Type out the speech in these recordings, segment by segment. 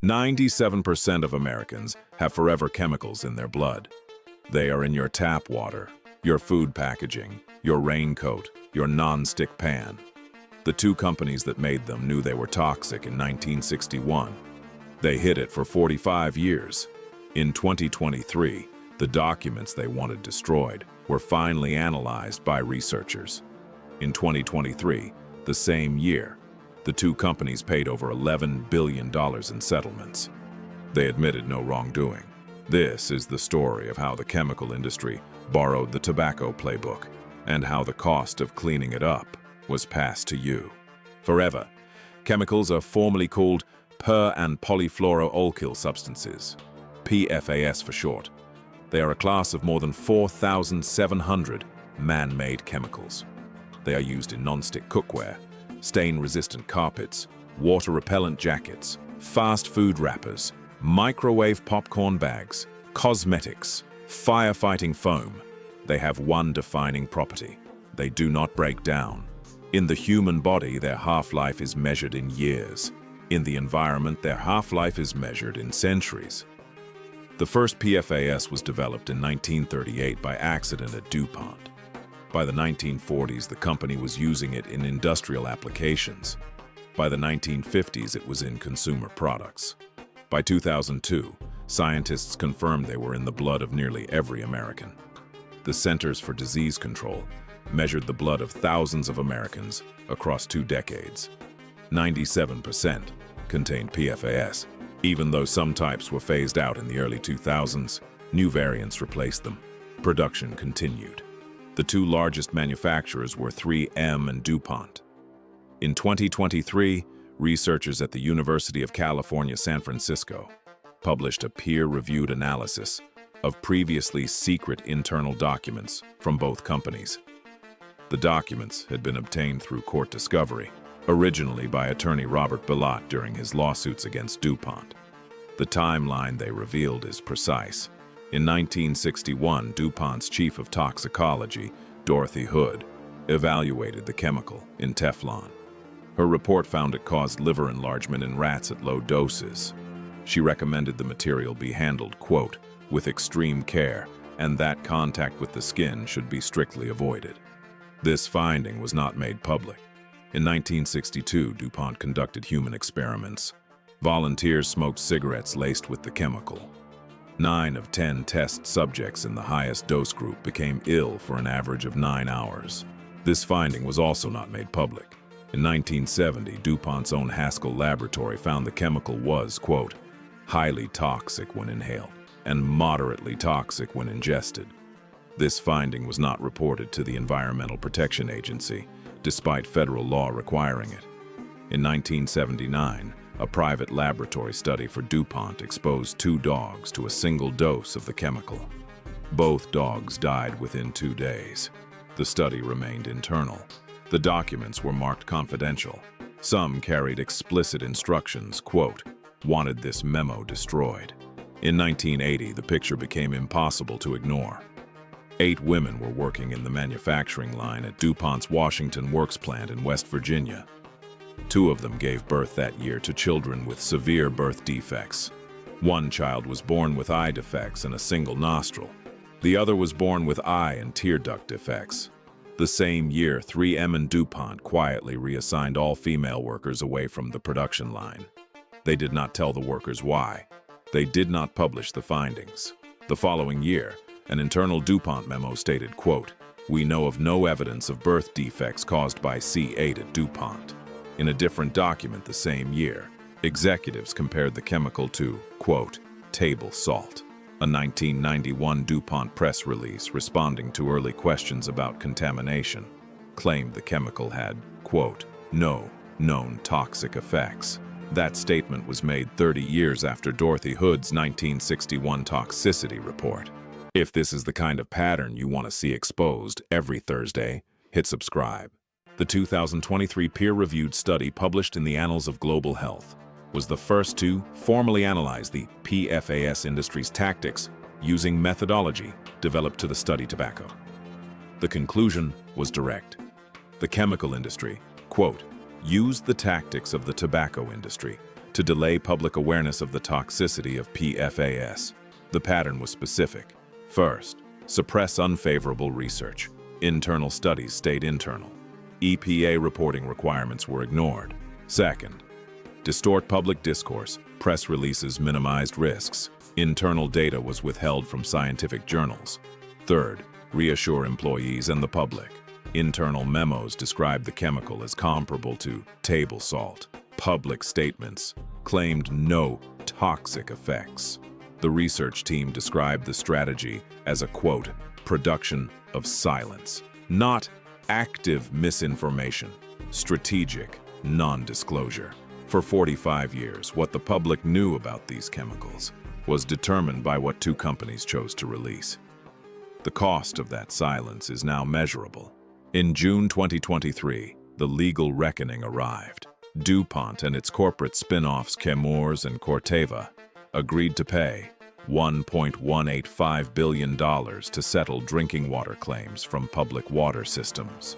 97% of Americans have forever chemicals in their blood. They are in your tap water, your food packaging, your raincoat, your non-stick pan. The two companies that made them knew they were toxic in 1961. They hid it for 45 years. In 2023, the documents they wanted destroyed were finally analyzed by researchers. In 2023, the same year, the two companies paid over $11 billion in settlements. They admitted no wrongdoing. This is the story of how the chemical industry borrowed the Tobacco Playbook and how the cost of cleaning it up was passed to you. Forever, chemicals are formally called per- and polyfluoroalkyl substances, PFAS for short. They are a class of more than 4,700 man-made chemicals. They are used in non-stick cookware, stain-resistant carpets, water-repellent jackets, fast food wrappers, microwave popcorn bags, cosmetics, firefighting foam. They have one defining property: they do not break down. In the human body, their half-life is measured in years. In the environment, their half-life is measured in centuries. The first PFAS was developed in 1938 by accident at DuPont. By the 1940s, the company was using it in industrial applications. By the 1950s, it was in consumer products. By 2002, scientists confirmed they were in the blood of nearly every American. The Centers for Disease Control measured the blood of thousands of Americans across 2 decades. 97% contained PFAS. Even though some types were phased out in the early 2000s, new variants replaced them. Production continued. The two largest manufacturers were 3M and DuPont. In 2023, researchers at the University of California, San Francisco published a peer-reviewed analysis of previously secret internal documents from both companies. The documents had been obtained through court discovery, originally by attorney Robert Bilott during his lawsuits against DuPont. The timeline they revealed is precise. In 1961, DuPont's chief of toxicology, Dorothy Hood, evaluated the chemical in Teflon. Her report found it caused liver enlargement in rats at low doses. She recommended the material be handled, quote, with extreme care, and that contact with the skin should be strictly avoided. This finding was not made public. In 1962, DuPont conducted human experiments. Volunteers smoked cigarettes laced with the chemical. 9 of 10 test subjects in the highest dose group became ill for an average of 9 hours. This finding was also not made public. In 1970, DuPont's own Haskell laboratory found the chemical was, quote, highly toxic when inhaled and moderately toxic when ingested. This finding was not reported to the Environmental Protection Agency, despite federal law requiring it. In 1979, a private laboratory study for DuPont exposed 2 dogs to a single dose of the chemical. Both dogs died within 2 days. The study remained internal. The documents were marked confidential. Some carried explicit instructions, quote, wanted this memo destroyed. In 1980, the picture became impossible to ignore. 8 women were working in the manufacturing line at DuPont's Washington Works plant in West Virginia. 2 of them gave birth that year to children with severe birth defects. One child was born with eye defects and a single nostril. The other was born with eye and tear duct defects. The same year, 3M and DuPont quietly reassigned all female workers away from the production line. They did not tell the workers why. They did not publish the findings. The following year, an internal DuPont memo stated, quote, we know of no evidence of birth defects caused by C8 at DuPont. In a different document the same year, executives compared the chemical to, quote, table salt. A 1991 DuPont press release responding to early questions about contamination claimed the chemical had, quote, no known toxic effects. That statement was made 30 years after Dorothy Hood's 1961 toxicity report. If this is the kind of pattern you want to see exposed every Thursday, hit subscribe. The 2023 peer-reviewed study published in the Annals of Global Health was the first to formally analyze the PFAS industry's tactics using methodology developed to study tobacco. The conclusion was direct. The chemical industry, quote, used the tactics of the tobacco industry to delay public awareness of the toxicity of PFAS. The pattern was specific. First, suppress unfavorable research. Internal studies stayed internal. EPA reporting requirements were ignored. Second, distort public discourse. Press releases minimized risks. Internal data was withheld from scientific journals. Third, reassure employees and the public. Internal memos described the chemical as comparable to table salt. Public statements claimed no toxic effects. The research team described the strategy as a, quote, production of silence, not active misinformation, strategic non-disclosure. For 45 years, what the public knew about these chemicals was determined by what two companies chose to release. The cost of that silence is now measurable. In June 2023, the legal reckoning arrived. DuPont and its corporate spin-offs Chemours and Corteva agreed to pay $1.185 billion to settle drinking water claims from public water systems.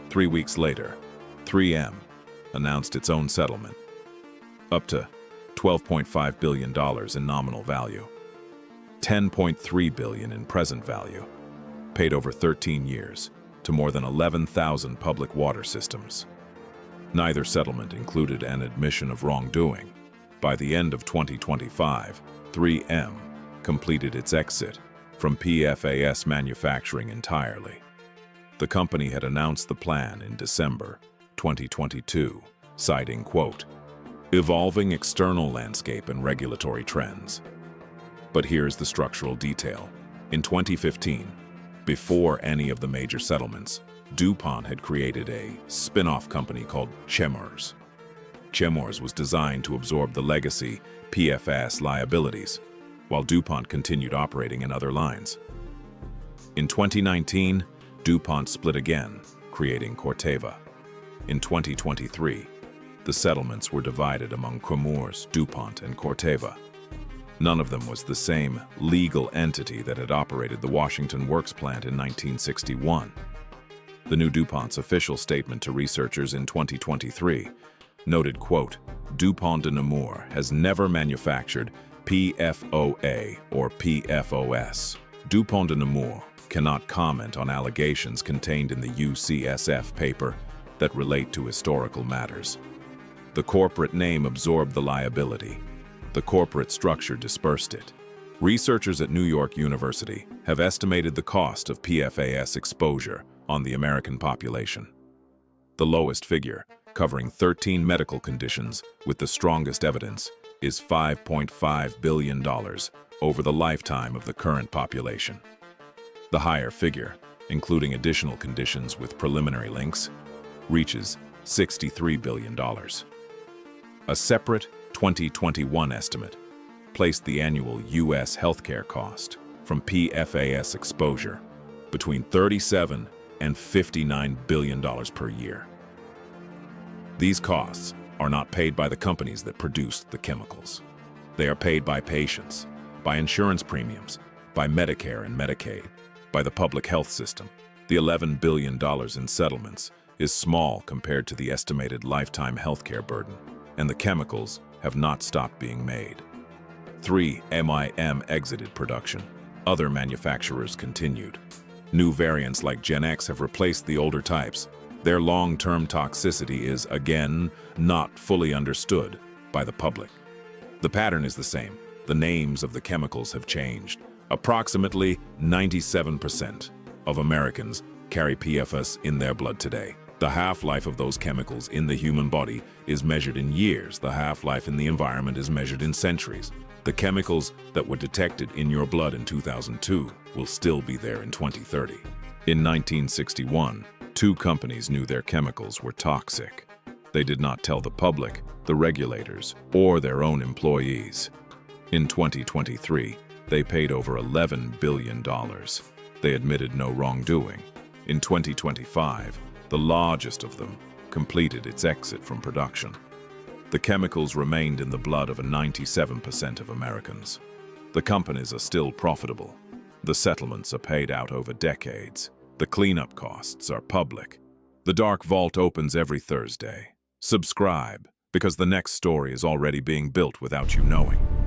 3 weeks later, 3M announced its own settlement, up to $12.5 billion in nominal value, $10.3 billion in present value, paid over 13 years to more than 11,000 public water systems. Neither settlement included an admission of wrongdoing. By the end of 2025, 3M completed its exit from PFAS manufacturing entirely. The company had announced the plan in December 2022, citing, quote, evolving external landscape and regulatory trends. But here's the structural detail. In 2015, before any of the major settlements, DuPont had created a spin-off company called Chemours. Chemours was designed to absorb the legacy PFAS liabilities, while DuPont continued operating in other lines. In 2019, DuPont split again, creating Corteva. In 2023, the settlements were divided among Chemours, DuPont, and Corteva. None of them was the same legal entity that had operated the Washington Works plant in 1961. The new DuPont's official statement to researchers in 2023 noted, quote, DuPont de Nemours has never manufactured PFOA or PFOS. DuPont de Nemours cannot comment on allegations contained in the UCSF paper that relate to historical matters. The corporate name absorbed the liability. The corporate structure dispersed it. Researchers at New York University have estimated the cost of PFAS exposure on the American population. The lowest figure, covering 13 medical conditions with the strongest evidence, is $5.5 billion over the lifetime of the current population. The higher figure, including additional conditions with preliminary links, reaches $63 billion. A separate 2021 estimate placed the annual U.S. healthcare cost from PFAS exposure between $37 and $59 billion per year. These costs are not paid by the companies that produced the chemicals. They are paid by patients, by insurance premiums, by Medicare and Medicaid, by the public health system. The $11 billion in settlements is small compared to the estimated lifetime healthcare burden, and the chemicals have not stopped being made. 3M exited production. Other manufacturers continued. New variants like Gen X have replaced the older types. Their long-term toxicity is, again, not fully understood by the public. The pattern is the same. The names of the chemicals have changed. Approximately 97% of Americans carry PFAS in their blood today. The half-life of those chemicals in the human body is measured in years. The half-life in the environment is measured in centuries. The chemicals that were detected in your blood in 2002 will still be there in 2030. In 1961, two companies knew their chemicals were toxic. They did not tell the public, the regulators, or their own employees. In 2023, they paid over $11 billion. They admitted no wrongdoing. In 2025, the largest of them completed its exit from production. The chemicals remained in the blood of 97% of Americans. The companies are still profitable. The settlements are paid out over decades. The cleanup costs are public. The Dark Vault opens every Thursday. Subscribe Because the next story is already being built without you knowing.